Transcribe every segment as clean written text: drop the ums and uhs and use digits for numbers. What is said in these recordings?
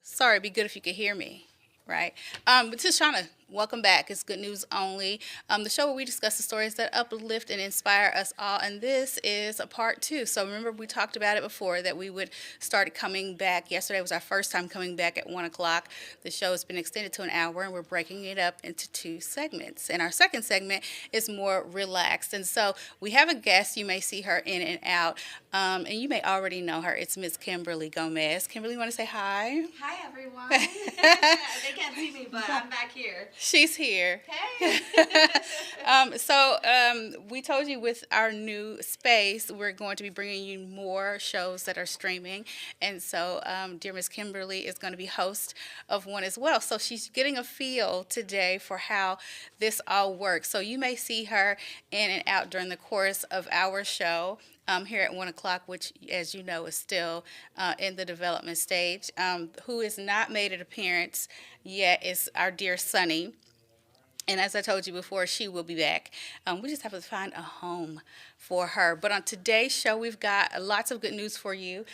Sorry, it'd be good if you could hear me, right? But Tashana, welcome back. It's Good News Only, the show where we discuss the stories that uplift and inspire us all. And this is a part two. So remember, we talked about it before that we would start coming back. Yesterday was our first time coming back at 1 o'clock. The show has been extended to an hour, and we're breaking it up into two segments. And our second segment is more relaxed. And so we have a guest. You may see her in and out, and you may already know her. It's Miss Kimberly Gomez. Kimberly, you want to say hi? Hi, everyone. They can't see me, but I'm back here. She's here. Hey. We told you with our new space, we're going to be bringing you more shows that are streaming. And so, dear Miss Kimberly is going to be host of one as well. So she's getting a feel today for how this all works. So you may see her in and out during the course of our show. Here at 1 o'clock, which, as you know, is still in the development stage. Who has not made an appearance yet is our dear Sunny. And as I told you before, she will be back. We just have to find a home for her. But on today's show, we've got lots of good news for you.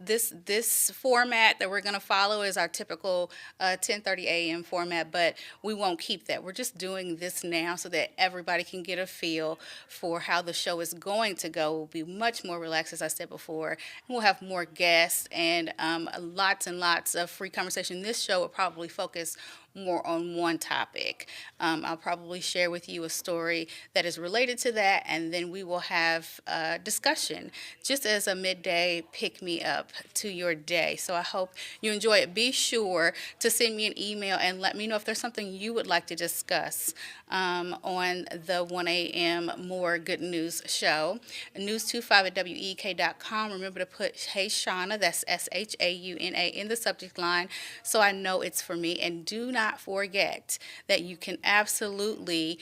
This format that we're going to follow is our typical 10:30 a.m. format, but we won't keep that. We're just doing this now so that everybody can get a feel for how the show is going to go. We'll be much more relaxed, as I said before. And we'll have more guests and lots and lots of free conversation. This show will probably focus more on one topic. I'll probably share with you a story that is related to that, and then we will have a discussion just as a midday pick me up to your day. So I hope you enjoy it. Be sure to send me an email and let me know if there's something you would like to discuss on the 1 a.m. More Good News show. News25@WEK.com. Remember to put Hey Shauna, that's SHAUNA, in the subject line so I know it's for me. And do not forget that you can absolutely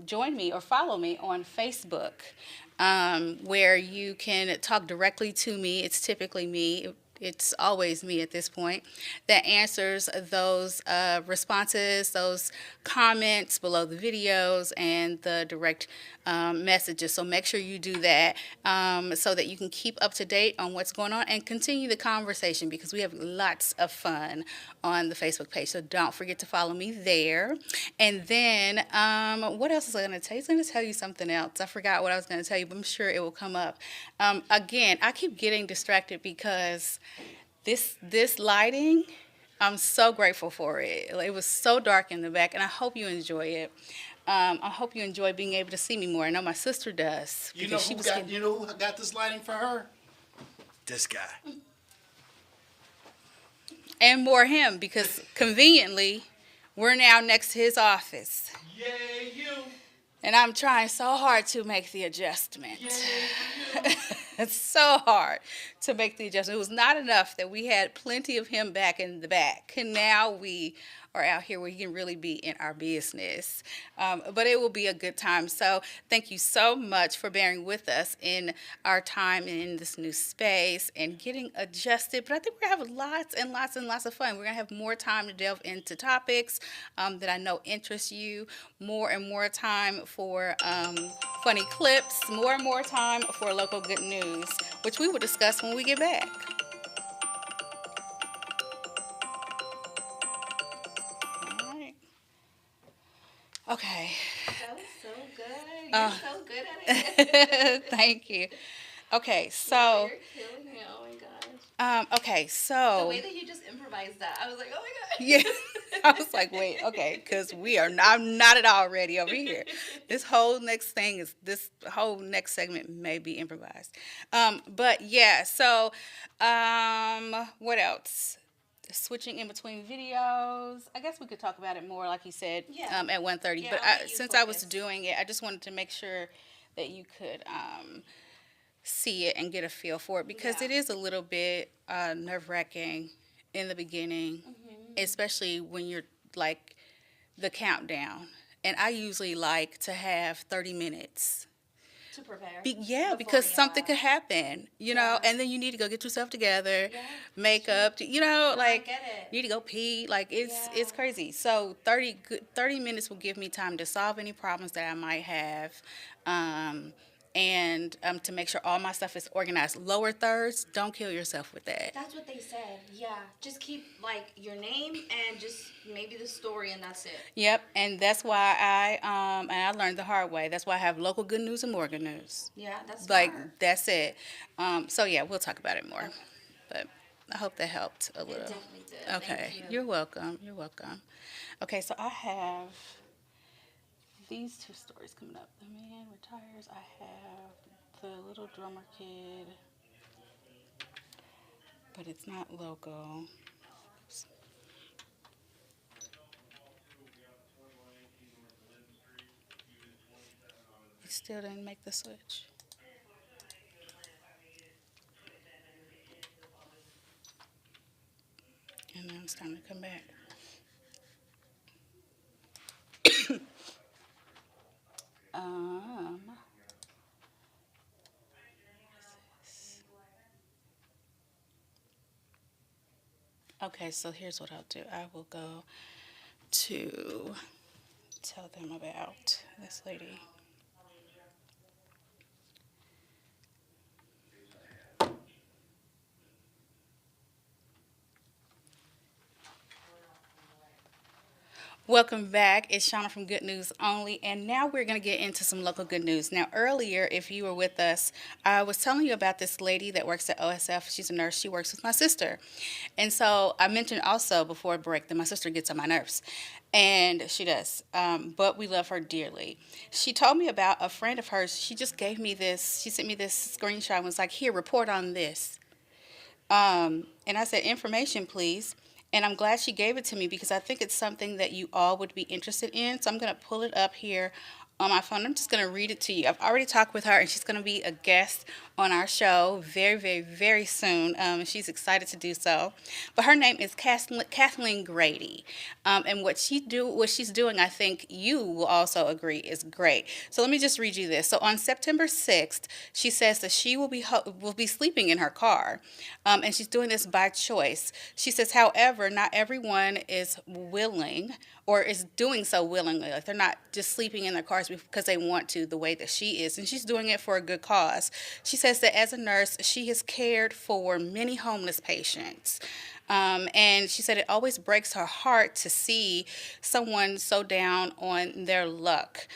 join me or follow me on Facebook, where you can talk directly to me. It's typically me. It's always me at this point that answers those responses, those comments below the videos, and the direct messages. So make sure you do that so that you can keep up to date on what's going on and continue the conversation, because we have lots of fun on the Facebook page. So don't forget to follow me there. And then what else was I going to tell you? I was going to tell you something else. I forgot what I was going to tell you, but I'm sure it will come up. Again, I keep getting distracted because this lighting, I'm so grateful for it. It was so dark in the back, and I hope you enjoy it. I hope you enjoy being able to see me more. I know my sister does. You know who got this lighting for her? This guy. And more him, because conveniently, we're now next to his office. Yay, you. And I'm trying so hard to make the adjustment. Yay, you. It's so hard to make the adjustment. It was not enough that we had plenty of him back in the back. And now we are out here where he can really be in our business. But it will be a good time. So thank you so much for bearing with us in our time in this new space and getting adjusted. But I think we're going to have lots and lots and lots of fun. We're going to have more time to delve into topics that I know interest you, more and more time for funny clips, more and more time for local good news, which we will discuss when we get back. Okay. That was so good. You're so good at it. Thank you. Okay, so. You're killing me. Oh my gosh. Okay, The so. way that you just improvised that, I was like, oh my god. Yeah, I was like, wait, okay, because I'm not at all ready over here. This whole next segment may be improvised. But yeah, so what else? Switching in between videos. I guess we could talk about it more, like you said, Yeah. at 1:30. Yeah, But I'll let you since I was focus. doing it, I just wanted to make sure that you could see it and get a feel for it, because Yeah. it is a little bit nerve-wracking in the beginning, especially when you're like the countdown. And I usually like to have 30 minutes. To prepare. Yeah, Before because we, something could happen, know, Yeah. and then you need to go get yourself together, Yeah, makeup, No, I like get it. you need to go pee, like it's Yeah. crazy. So 30 minutes will give me time to solve any problems that I might have, and to make sure all my stuff is organized. Lower thirds, don't kill yourself with that. That's what they said. Yeah, just keep like your name and just maybe the story, and that's it. Yep, and that's why and I learned the hard way. That's why I have local good news and more good news. Yeah, that's Like smart. that's it. So yeah, we'll talk about it more. But I hope that helped a It little. definitely did. Okay, Thank you. you're welcome. You're welcome. Okay, so I have these two stories coming up. The man retires. I have the little drummer kid, but it's not local. It still didn't make the switch. And now it's time to come back. Um, okay, so here's what I'll do. I will go to tell them about this lady. Welcome back. It's Shauna from Good News Only, and now we're going to get into some local good news. Now, earlier, if you were with us, I was telling you about this lady that works at OSF. She's a nurse. She works with my sister. And so I mentioned also before break that my sister gets on my nerves, and she does, but we love her dearly. She told me about a friend of hers. She just gave me this. She sent me this screenshot and was like, here, report on this. And I said, information, please. And I'm glad she gave it to me because I think it's something that you all would be interested in. So I'm going to pull it up here on my phone. I'm just going to read it to you. I've already talked with her, and she's going to be a guest on our show very, very, very soon. She's excited to do so. But her name is Kathleen Grady. And what she's doing, I think you will also agree is great. So let me just read you this. So on September 6th, she says that she will be sleeping in her car. And she's doing this by choice. She says, however, not everyone is willing or is doing so willingly. Like they're not just sleeping in their cars because they want to the way that she is. And she's doing it for a good cause. She says that as a nurse, she has cared for many homeless patients. And she said it always breaks her heart to see someone so down on their luck.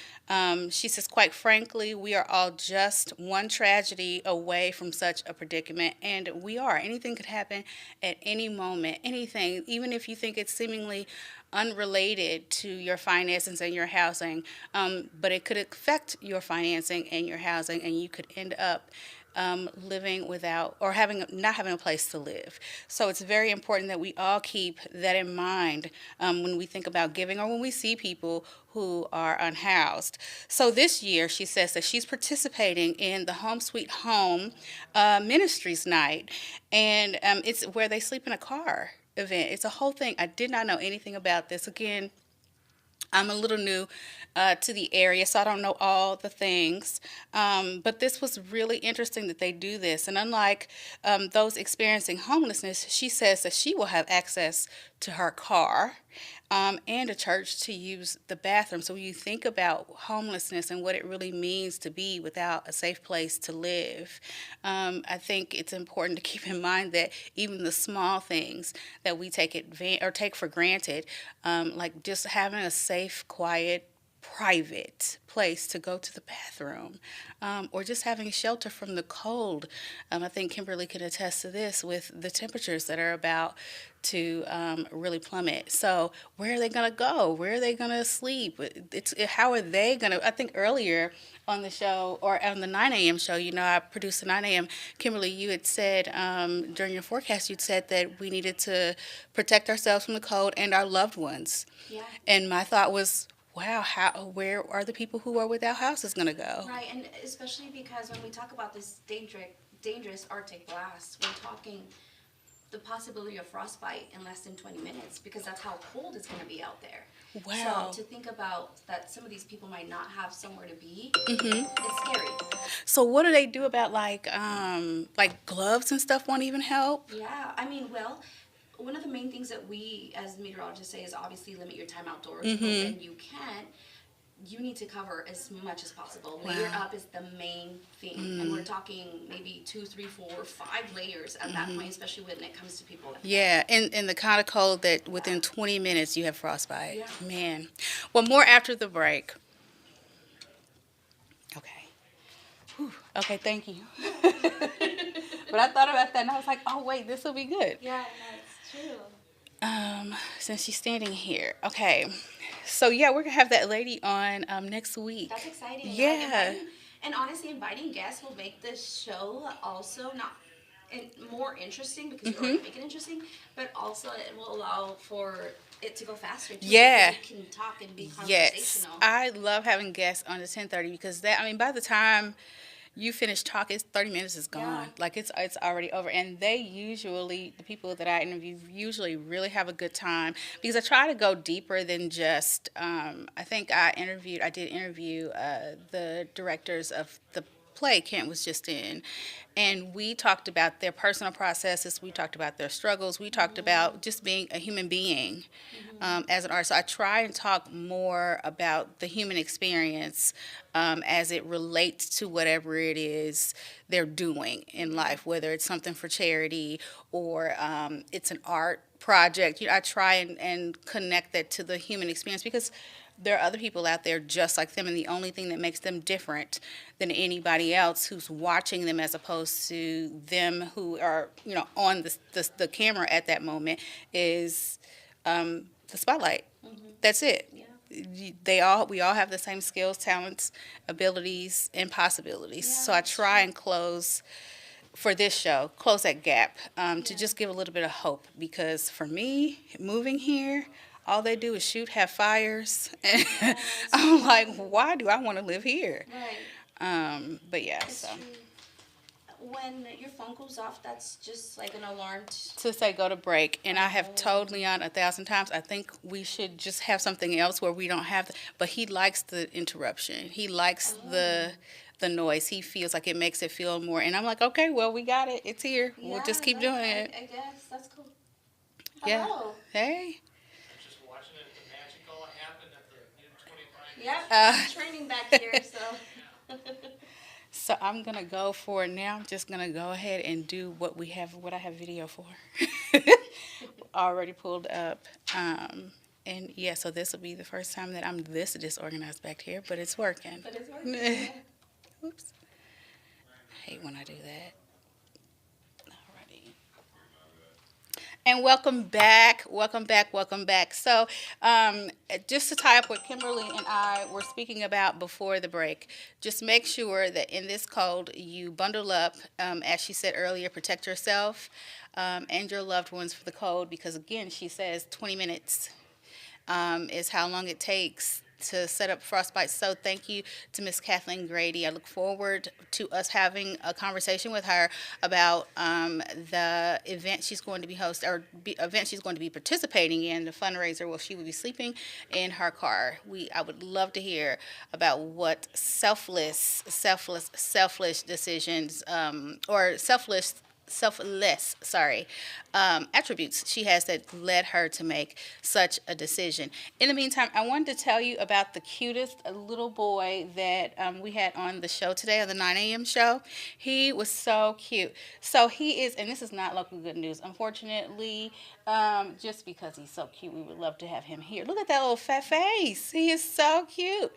She says, quite frankly, we are all just one tragedy away from such a predicament. And we are. Anything could happen at any moment. Anything, even if you think it's seemingly unrelated to your finances and your housing, but it could affect your financing and your housing, and you could end up living without or not having a place to live. So it's very important that we all keep that in mind when we think about giving or when we see people who are unhoused. So this year, she says that she's participating in the Home Sweet Home Ministries Night, and it's where they sleep in a car event. It's a whole thing. I did not know anything about this. Again, I'm a little new to the area, so I don't know all the things. But this was really interesting that they do this. And unlike those experiencing homelessness, she says that she will have access to her car and a church to use the bathroom. So when you think about homelessness and what it really means to be without a safe place to live, I think it's important to keep in mind that even the small things that we take for granted, like just having a safe, quiet, private place to go to the bathroom, or just having shelter from the cold. I think Kimberly can attest to this with the temperatures that are about to really plummet. So where are they going to go? Where are they going to sleep? How are they going to? I think earlier on the show or on the 9 a.m. show, I produced the 9 a.m. Kimberly, you had said during your forecast, you'd said that we needed to protect ourselves from the cold and our loved ones. Yeah. And my thought was, wow, where are the people who are without houses going to go? Right, and especially because when we talk about this dangerous Arctic blast, we're talking the possibility of frostbite in less than 20 minutes because that's how cold it's going to be out there. Wow. So to think about that some of these people might not have somewhere to be, it's scary. So what do they do about like gloves and stuff won't even help? Yeah, I mean, well, one of the main things that we as meteorologists say is obviously limit your time outdoors. But when you can, you need to cover as much as possible. Layer Wow. up is the main thing, and we're talking maybe 2, 3, 4, 5 layers at that point, especially when it comes to people like that. Yeah, and the kind of cold that within 20 minutes you have frostbite. Yeah. Man. Well, more after the break. Okay. Whew. Okay, thank you. But I thought about that and I was like, oh, wait, this will be good. Yeah, that's true. Since she's standing here. Okay. So, yeah, we're going to have that lady on next week. That's exciting. Like, Yeah. and honestly, inviting guests will make this show also not more interesting because you already make it interesting, but also it will allow for it to go faster. Too, Yeah. because we can talk and be Yes. conversational. I love having guests on the 10:30 because by the time you finish talking, it's 30 minutes is gone. Yeah. Like it's already over. And the people that I interview usually really have a good time because I try to go deeper than just, I think I did interview the directors of the play Kent was just in. And we talked about their personal processes. We talked about their struggles. We talked about just being a human being as an artist. So I try and talk more about the human experience as it relates to whatever it is they're doing in life, whether it's something for charity or it's an art project. I try and connect that to the human experience because there are other people out there just like them, and the only thing that makes them different than anybody else who's watching them as opposed to them who are, on the camera at that moment is the spotlight. That's it. Yeah. We all have the same skills, talents, abilities, and possibilities. Yeah, So I that's try true. and close that gap to just give a little bit of hope because for me, moving here, all they do is shoot, have fires. And I'm like, why do I want to live here? Right. But yeah, It's so true. When your phone goes off, that's just like an alarm. to say go to break, and I have Oh. told Leon 1,000 times, I think we should just have something else where we don't have, but he likes the interruption. He likes the noise. He feels like it makes it feel more, and I'm like, okay, well, we got it. It's here. We'll just keep doing it. I guess that's cool. Yeah. Hello. Hey. Just watching it, the magic all happened at the new 25. Yep. Uh, Training back here, so. So I'm gonna go for it now. I'm just gonna go ahead and do what I have video for. Already pulled up. And yeah, so this will be the first time that I'm this disorganized back here, but it's working. But it's working. Yeah. Oops. I hate when I do that. Alrighty. And welcome back. So, just to tie up what Kimberly and I were speaking about before the break, just make sure that in this cold you bundle up, as she said earlier, protect yourself and your loved ones for the cold because, again, she says 20 minutes is how long it takes to set up frostbite. So thank you to Miss Kathleen Grady. I look forward to us having a conversation with her about the event she's going to be event she's going to be participating in, the fundraiser where she will be sleeping in her car. I would love to hear about what selfless decisions or selfless attributes she has that led her to make such a decision. In the meantime, I wanted to tell you about the cutest little boy that we had on the show today, on the 9 a.m. show. He was so cute. So he is, and this is not local good news, unfortunately, just because he's so cute, we would love to have him here. Look at that little fat face. He is so cute.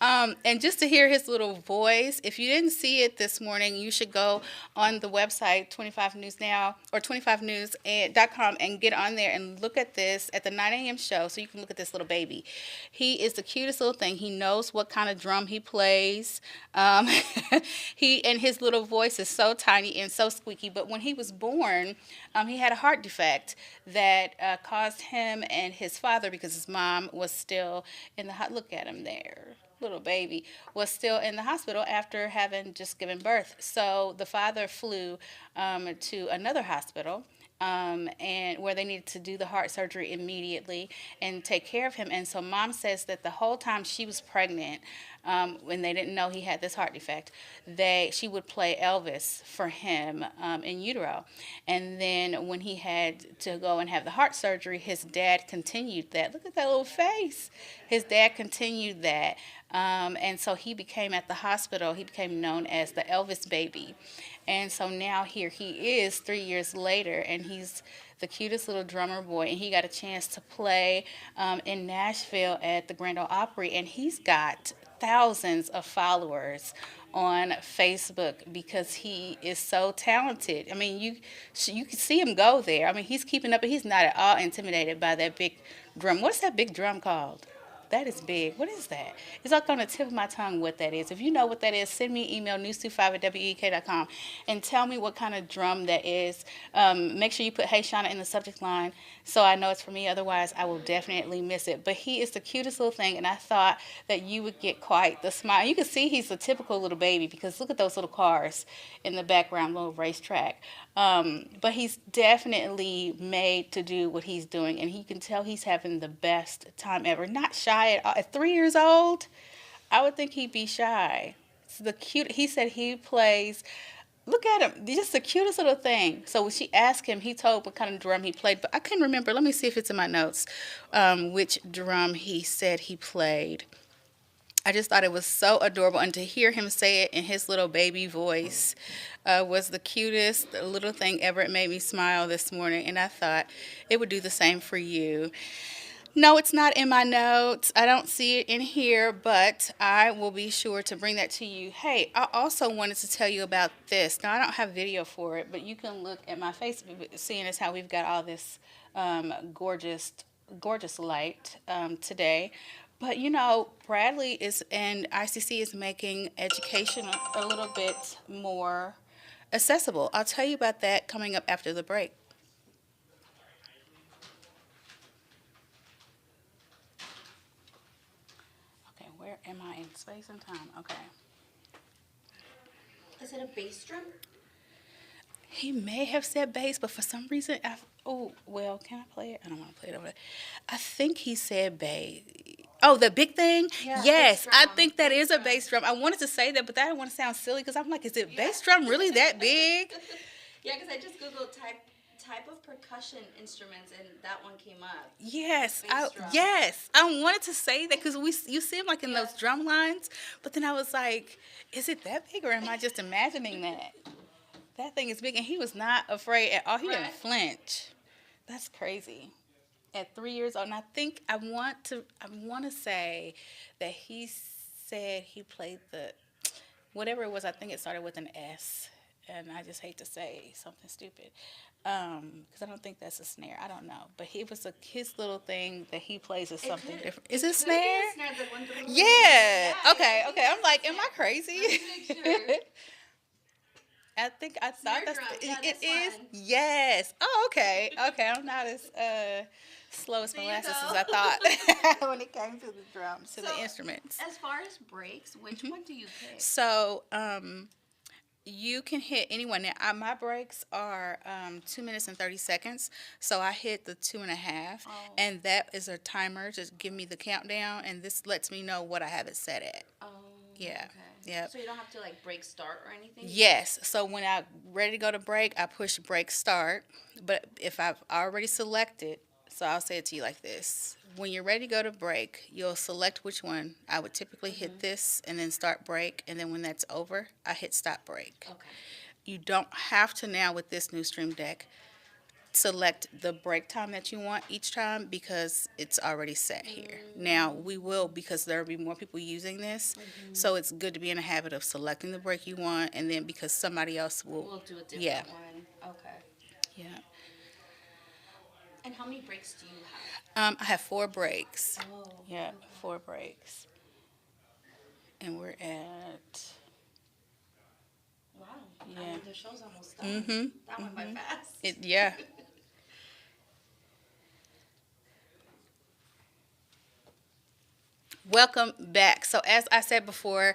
And just to hear his little voice, if you didn't see it this morning, you should go on the website, 25 News Now, or 25news.com, and get on there and look at this at the 9 a.m. show so you can look at this little baby. He is the cutest little thing. He knows what kind of drum he plays. And his little voice is so tiny and so squeaky. But when he was born, he had a heart defect that caused him and his father, because his mom was still in the look at him there. Little baby was still in the hospital after having just given birth. So the father flew to another hospital and where they needed to do the heart surgery immediately and take care of him. And so mom says that the whole time she was pregnant, when they didn't know he had this heart defect, she would play Elvis for him in utero. And then when he had to go and have the heart surgery, his dad continued that. Look at that little face. His dad continued that. And so he became, at the hospital, he became known as the Elvis baby. And so now here he is 3 years later, and he's the cutest little drummer boy. And he got a chance to play in Nashville at the Grand Ole Opry, and he's got thousands of followers on Facebook because he is so talented. I mean, you can see him go there. I mean, he's keeping up, and he's not at all intimidated by that big drum. What's that big drum called? That is big. What is that? It's like on the tip of my tongue what that is. If you know what that is, send me an email, news25@week.com, and tell me what kind of drum that is. Make sure you put Hey Shauna in the subject line so I know it's for me. Otherwise, I will definitely miss it. But he is the cutest little thing, and I thought that you would get quite the smile. You can see he's a typical little baby because look at those little cars in the background, little racetrack. But he's definitely made to do what he's doing, and you can tell he's having the best time ever. Not shy at all. At 3 years old, I would think he'd be shy. It's the cute. He said he plays. Look at him. He's just the cutest little thing. So when she asked him, he told what kind of drum he played, but I couldn't remember. Let me see if it's in my notes. Which drum he said he played. I just thought it was so adorable, and to hear him say it in his little baby voice was the cutest little thing ever. It made me smile this morning, and I thought it would do the same for you. No, it's not in my notes. I don't see it in here, but I will be sure to bring that to you. Hey, I also wanted to tell you about this. Now, I don't have video for it, but you can look at my Facebook, seeing as how we've got all this gorgeous light today. But, you know, Bradley and ICC is making education a little bit more accessible. I'll tell you about that coming up after the break. Okay, where am I in space and time? Okay. Is it a bass drum? He may have said bass, but for some reason, can I play it? I don't want to play it over there. I think he said bass. Oh, the big thing? Yeah, Yes, bass I drum. think that Bass is a drum. bass drum. I wanted to say that, but I didn't want to sound silly because I'm like, is it bass drum really that big? Yeah, because I just googled type of percussion instruments, and that one came up. Yes, Bass drum. I wanted to say that because you see him like in Yeah. those drum lines, but then I was like, is it that big or am I just imagining that? That thing is big, and he was not afraid at all. He didn't Right. flinch. That's crazy. At 3 years old, and I think I want to say that he said he played whatever it was. I think it started with an S, and I just hate to say something stupid because I don't think that's a snare. I don't know, but his little thing that he plays is something different. Is it Could be a snare? snare, the one that- Yeah. I Okay. think I'm it's like, a am I snare. crazy? Let's make sure. I think I thought Snare that's drum. Yeah, it this is. one. Yes. Oh, okay. I'm not as slow as There you molasses go. as I thought when it came to the drums, to the So, instruments. As far as breaks, which one do you pick? So you can hit anyone. Now, my breaks are 2 minutes and 30 seconds. So I hit the 2.5, and that is a timer. Just give me the countdown, and this lets me know what I have it set at. Oh, Yeah. Okay. Yep. So you don't have to like break start or anything? Yes. So when I'm ready to go to break, I push break start. But if I've already selected, so I'll say it to you like this. When you're ready to go to break, you'll select which one. I would typically hit this and then start break. And then when that's over, I hit stop break. Okay. You don't have to now with this new Stream Deck select the break time that you want each time because it's already set here. Now we will, because there will be more people using this, so it's good to be in a habit of selecting the break you want, and then because somebody else will. We'll do a different Yeah. one. Okay. Yeah. And how many breaks do you have? I have 4 breaks. Oh. Yeah, okay. 4 breaks, and we're at. Wow. Yeah. I mean, the show's almost done. Mhm. That went by fast. Yeah. Welcome back. So, as I said before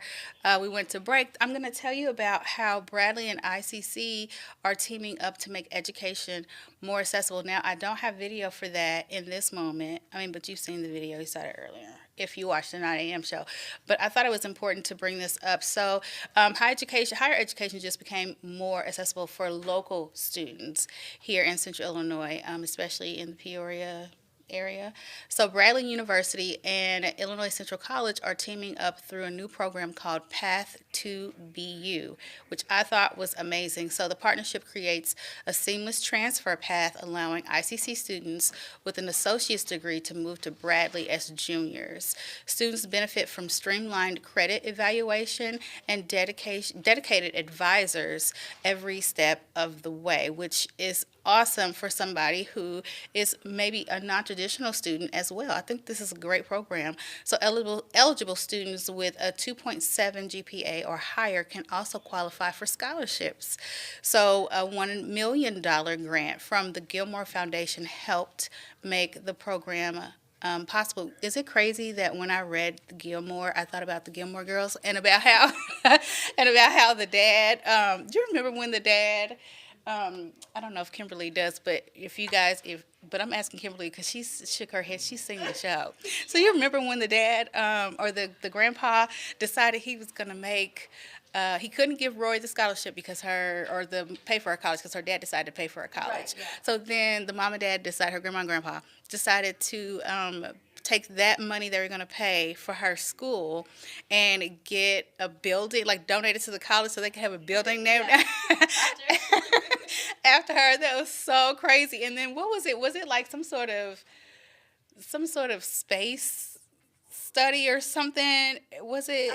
we went to break, I'm going to tell you about how Bradley and ICC are teaming up to make education more accessible. Now, I don't have video for that in this moment. I mean, but you've seen the video, you saw it earlier if you watched the 9 a.m. show. But I thought it was important to bring this up. So, higher education just became more accessible for local students here in Central Illinois, especially in the Peoria area. So Bradley University and Illinois Central College are teaming up through a new program called Path to BU, which I thought was amazing. So the partnership creates a seamless transfer path, allowing ICC students with an associate's degree to move to Bradley as juniors. Students benefit from streamlined credit evaluation and dedicated advisors every step of the way, which is awesome for somebody who is maybe a non-traditional student as well. I think this is a great program. So eligible students with a 2.7 GPA or higher can also qualify for scholarships. So a $1 million grant from the Gilmore Foundation helped make the program possible. Is it crazy that when I read Gilmore, I thought about the Gilmore Girls and about how the dad? Do you remember when the dad? I don't know if Kimberly does, but but I'm asking Kimberly because she shook her head. She's seen the show. So you remember when the dad or the grandpa decided he was going to make. He couldn't give Roy the scholarship pay for her college because her dad decided to pay for her college. Right, yeah. So then the mom and dad her grandma and grandpa decided to take that money they were going to pay for her school and get a building, like donate it to the college so they could have a building named after her. That was so crazy. And then what was it? Was it like some sort of space study or something? Was it?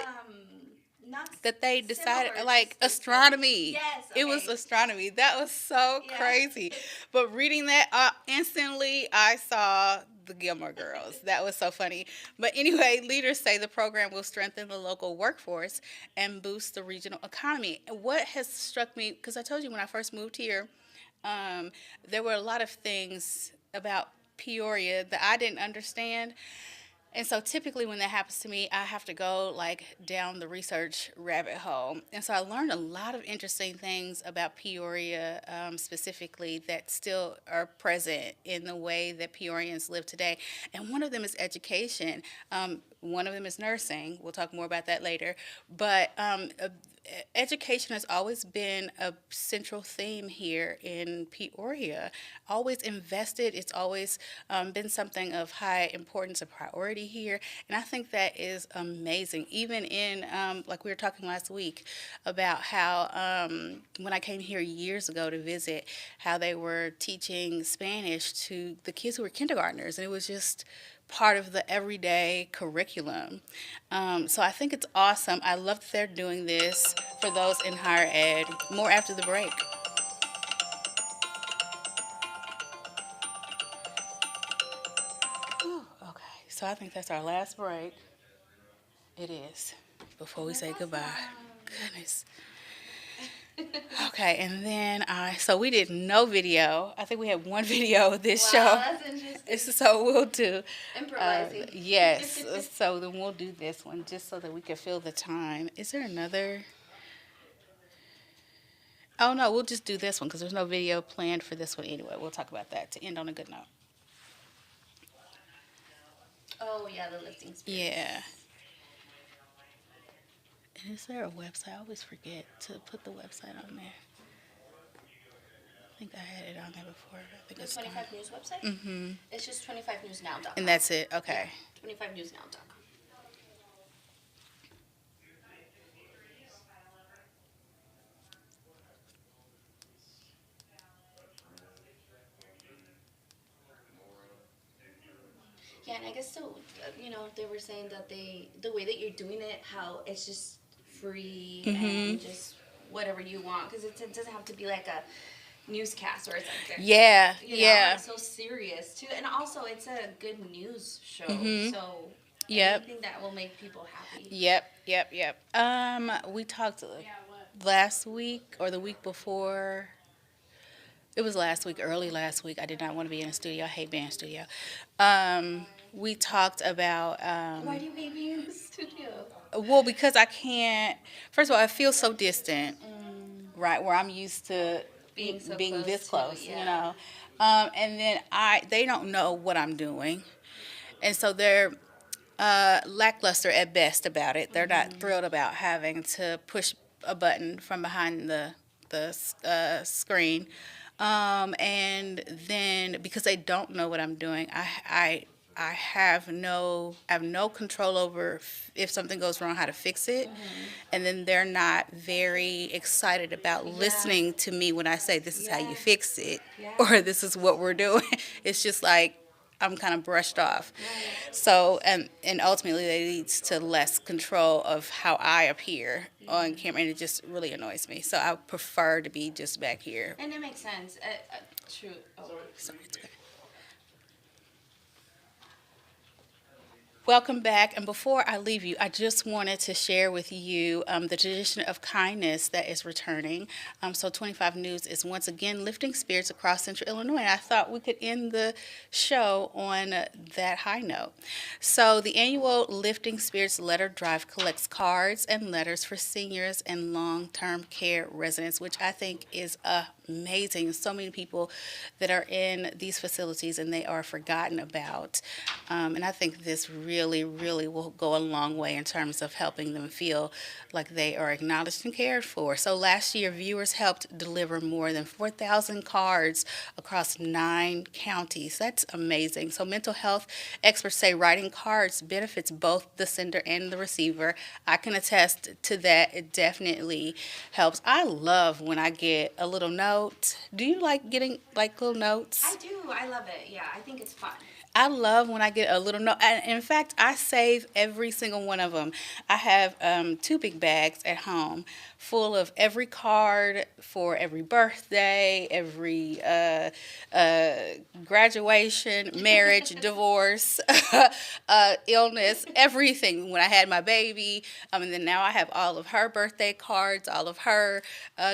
Not That they decided, similar like to astronomy. Yes, It was okay. astronomy. That was so Yeah. crazy. But reading that instantly, I saw the Gilmore Girls. That was so funny. But anyway, leaders say the program will strengthen the local workforce and boost the regional economy. And what has struck me, because I told you when I first moved here, there were a lot of things about Peoria that I didn't understand. And so typically when that happens to me, I have to go like down the research rabbit hole. And so I learned a lot of interesting things about Peoria specifically that still are present in the way that Peorians live today. And one of them is education. One of them is nursing. We'll talk more about that later. But education has always been a central theme here in Peoria. Always invested. It's always been something of high importance, a priority here. And I think that is amazing. Even in, like we were talking last week about how when I came here years ago to visit, how they were teaching Spanish to the kids who were kindergartners. And it was just part of the everyday curriculum. So I think it's awesome. I love that they're doing this for those in higher ed. More after the break. Whew, okay, so I think that's our last break. It is. Before we say goodbye. Goodness. Okay, and then so we did no video. I think we had one video of this Wow, show. that's interesting. So we'll do. Improvising. Yes. So then we'll do this one just so that we can fill the time. Is there another? Oh no, we'll just do this one because there's no video planned for this one anyway. We'll talk about that to end on a good note. Oh yeah, the lifting spirits. Yeah. And is there a website? I always forget to put the website on there. I think I had it on there before. I think The it's 25 gone. News website? Mm-hmm. It's just 25newsnow.com. And that's it. Okay. 25newsnow.com. Yeah, and I guess so. They were saying that the way that you're doing it, how it's just free and just whatever you want, because it doesn't have to be like a newscast or it's like Yeah. you know, Yeah. it's so serious too, and also it's a good news show. So Yep. anything that will make people happy. Yep. We talked last week or the week before. It was last week, early last week. I did not want to be in a studio. I hate being in a studio. we talked about, Why do you hate being in the studio? well, because I can't, first of all, I feel so distant, right, where I'm used to Being so being close this to, close, yeah. you know. And then they don't know what I'm doing. And so they're lackluster at best about it. They're not thrilled about having to push a button from behind the screen. And then because they don't know what I'm doing, I have no control over if something goes wrong, how to fix it. And then they're not very excited about listening to me when I say this is how you fix it, or this is what we're doing. It's just like I'm kind of brushed off. So, and ultimately, that leads to less control of how I appear on camera, and it just really annoys me. So I prefer to be just back here. And it makes sense. True. Oh. Sorry, it's okay. Welcome back. And before I leave you, I just wanted to share with you the tradition of kindness that is returning. So 25 News is once again lifting spirits across Central Illinois. And I thought we could end the show on that high note. So the annual Lifting Spirits Letter Drive collects cards and letters for seniors and long-term care residents, which I think is amazing. So many people that are in these facilities and they are forgotten about. And I think this really will go a long way in terms of helping them feel like they are acknowledged and cared for. So last year, viewers helped deliver more than 4,000 cards across 9 counties. That's amazing. So mental health experts say writing cards benefits both the sender and the receiver. I can attest to that. It definitely helps. I love when I get a little note. Do you like getting like little notes? I do. I love it. Yeah, I think it's fun. I love when I get a little note. And in fact, I save every single one of them. I have 2 big bags at home full of every card for every birthday, every graduation, marriage, divorce, illness, everything. When I had my baby, and then now I have all of her birthday cards, all of her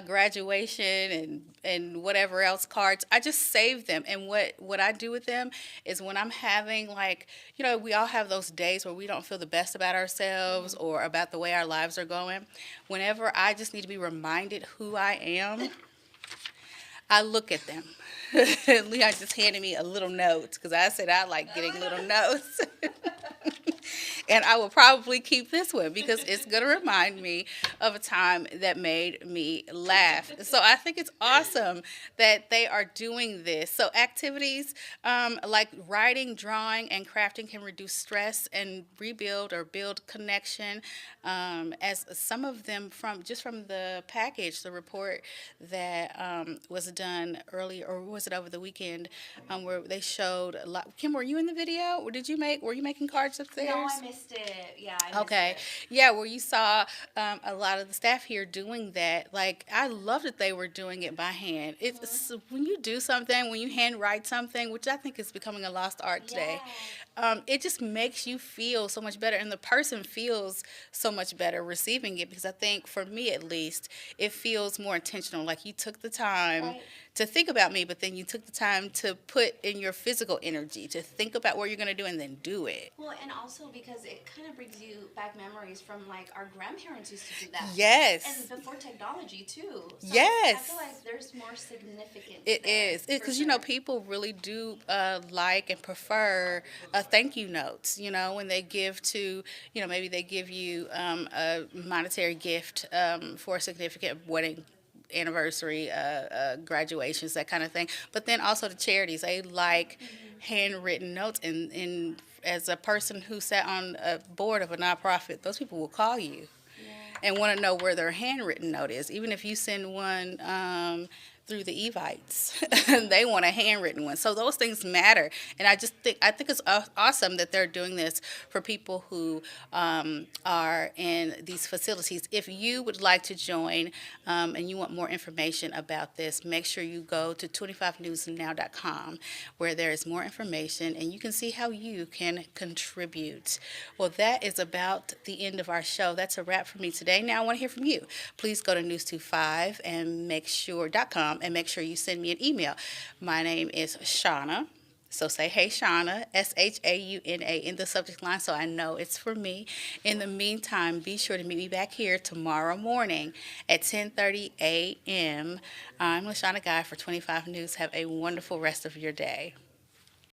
graduation and whatever else cards. I just save them. And what I do with them is when I'm having, like, you know, we all have those days where we don't feel the best about ourselves or about the way our lives are going. Whenever I just need to be reminded who I am, I look at them. Leon just handed me a little note because I said I like getting little notes. And I will probably keep this one because it's going to remind me of a time that made me laugh. So I think it's awesome that they are doing this. So activities like writing, drawing, and crafting can reduce stress and rebuild or build connection. As some of them from the package, the report that was done earlier, or was it over the weekend, where they showed a lot. Kim, were you in the video? Or were you making cards upstairs? No, I missed it. Yeah, I missed Okay. it. Yeah, where you saw a lot of the staff here doing that. Like, I love that they were doing it by hand. It's when you do something, when you handwrite something, which I think is becoming a lost art today, it just makes you feel so much better, and the person feels so much better receiving it, because I think, for me at least, it feels more intentional. Like, you took the time Right. to think about me, but then you took the time to put in your physical energy to think about what you're going to do and then do it. Well, and also because it kind of brings you back memories from, like, our grandparents used to do that. Yes. And before technology, too. So Yes. I feel like there's more significance It there, is. for Because, sure. people really do like and prefer thank you notes, when they give to, maybe they give you a monetary gift for a significant wedding anniversary, graduations, that kind of thing. But then also the charities, they like handwritten notes. And as a person who sat on a board of a nonprofit, those people will call you and want to know where their handwritten note is. Even if you send one through the Evites, they want a handwritten one. So those things matter. And I think it's awesome that they're doing this for people who are in these facilities. If you would like to join and you want more information about this, make sure you go to 25newsnow.com, where there is more information and you can see how you can contribute. Well, that is about the end of our show. That's a wrap for me today. Now I want to hear from you. Please go to news25 and make sure you send me an email. My name is Shauna, So say, hey, Shauna, Shauna, in the subject line so I know it's for me. In the meantime, be sure to meet me back here tomorrow morning at 10:30 a.m. I'm LaShauna Guy for 25 News. Have a wonderful rest of your day.